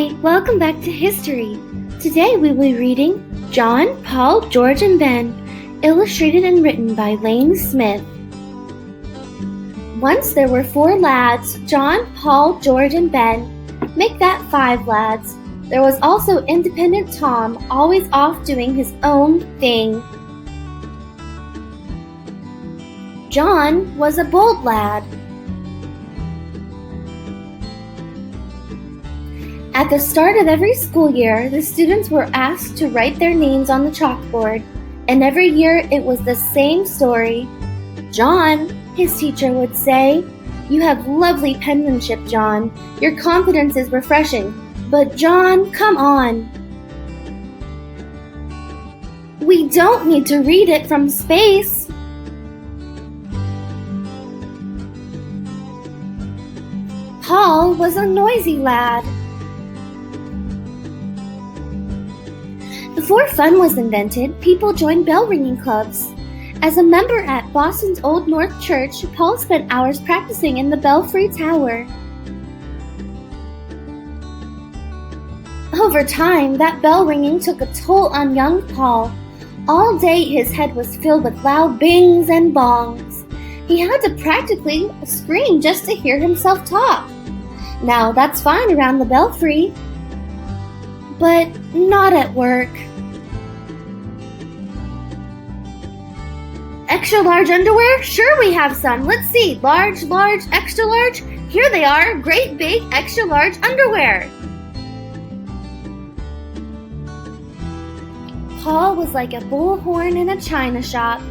Hi, welcome back to History. Today we will be reading John, Paul, George, and Ben, illustrated and written by Lane Smith. Once there were 4 lads, John, Paul, George, and Ben. Make that 5 lads. There was also independent Tom, always off doing his own thing. John was a bold lad. At the start of every school year, the students were asked to write their names on the chalkboard, and every year it was the same story. John, his teacher would say, "You have lovely penmanship, John. Your confidence is refreshing. But John, come on. We don't need to read it from space." Paul was a noisy lad. Before fun was invented, people joined bell-ringing clubs. As a member at Boston's Old North Church, Paul spent hours practicing in the belfry tower. Over time, that bell ringing took a toll on young Paul. All day his head was filled with loud bings and bongs. He had to practically scream just to hear himself talk. Now that's fine around the belfry, but not at work. Extra large underwear? Sure, we have some. Let's see. Large, extra large. Here they are. Great big extra large underwear. Paul was like a bullhorn in a china shop.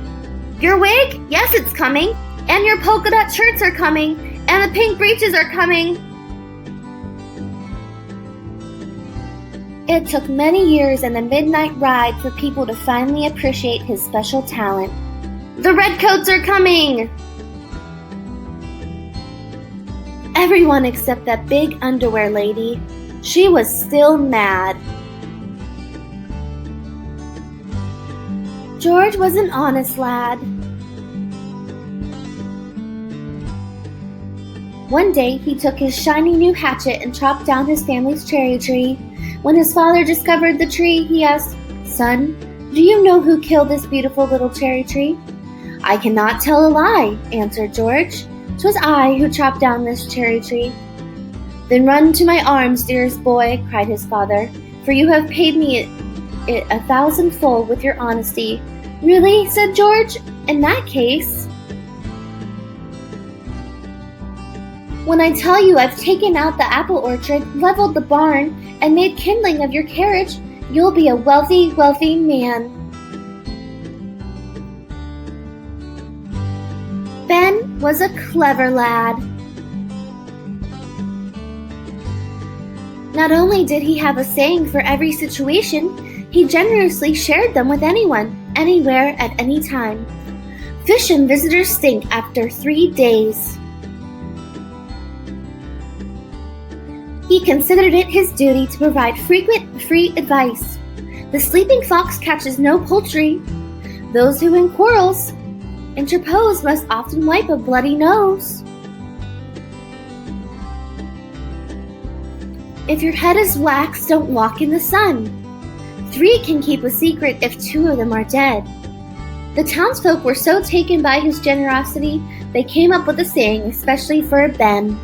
Your wig? Yes, it's coming. And your polka dot shirts are coming. And the pink breeches are coming. It took many years and a midnight ride for people to finally appreciate his special talent. The redcoats are coming! Everyone except that big underwear lady. She was still mad. George was an honest lad. One day, he took his shiny new hatchet and chopped down his family's cherry tree. When his father discovered the tree, he asked, "Son, do you know who killed this beautiful little cherry tree?" "I cannot tell a lie," answered George. "'Twas I who chopped down this cherry tree." "Then run to my arms, dearest boy," cried his father, "for you have paid me it 1,000-fold with your honesty." "Really?" said George. "In that case..." "When I tell you I've taken out the apple orchard, leveled the barn, and made kindling of your carriage, you'll be a wealthy, wealthy man." Ben was a clever lad. Not only did he have a saying for every situation, he generously shared them with anyone, anywhere, at any time. Fish and visitors stink after 3 days. He considered it his duty to provide frequent free advice. The sleeping fox catches no poultry. Those who in quarrels interpose must often wipe a bloody nose. If your head is wax, don't walk in the sun. 3 can keep a secret if 2 of them are dead. The townsfolk were so taken by his generosity, they came up with a saying especially for Ben.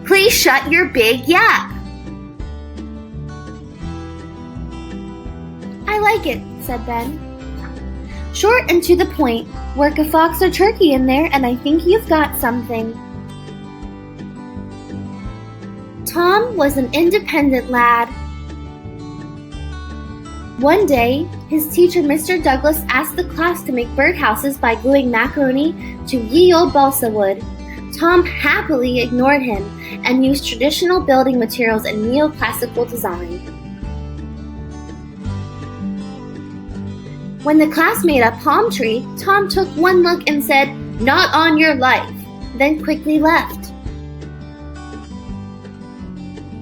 "Please shut your big yap." "I like it," said Ben. "Short and to the point. Work a fox or turkey in there and I think you've got something." Tom was an independent lad. One day, his teacher, Mr. Douglas, asked the class to make birdhouses by gluing macaroni to ye old balsa wood. Tom happily ignored him and used traditional building materials and neoclassical design. When the class made a palm tree, Tom took one look and said, "Not on your life," then quickly left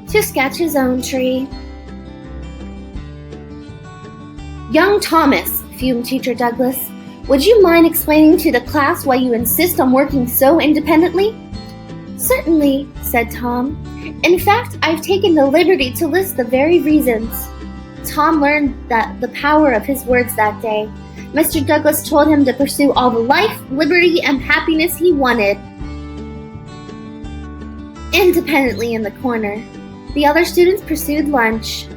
to sketch his own tree. "Young Thomas," fumed Teacher Douglas, "would you mind explaining to the class why you insist on working so independently?" Certainly, said Tom. In fact, I've taken the liberty to list the very reasons. Tom learned the power of his words that day. Mr. Douglas told him to pursue all the life, liberty, and happiness he wanted. Independently in the corner, the other students pursued lunch.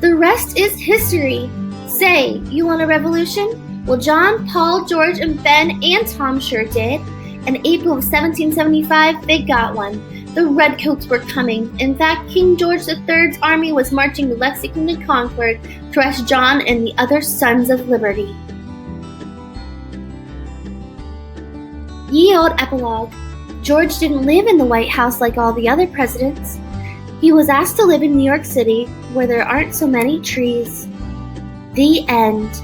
The rest is history. Say, you want a revolution? Well, John, Paul, George, and Ben and Tom sure did. In April of 1775, they got one. The Redcoats were coming. In fact, King George III's army was marching to Lexington and Concord to arrest John and the other Sons of Liberty. Ye Olde Epilogue. George didn't live in the White House like all the other presidents. He was asked to live in New York City, where there aren't so many trees. The end.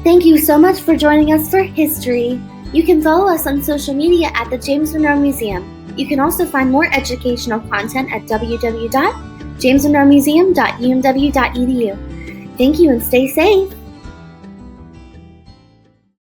Thank you so much for joining us for history. You can follow us on social media at the James Monroe Museum. You can also find more educational content at www.jamesmonroemuseum.umw.edu. Thank you and stay safe.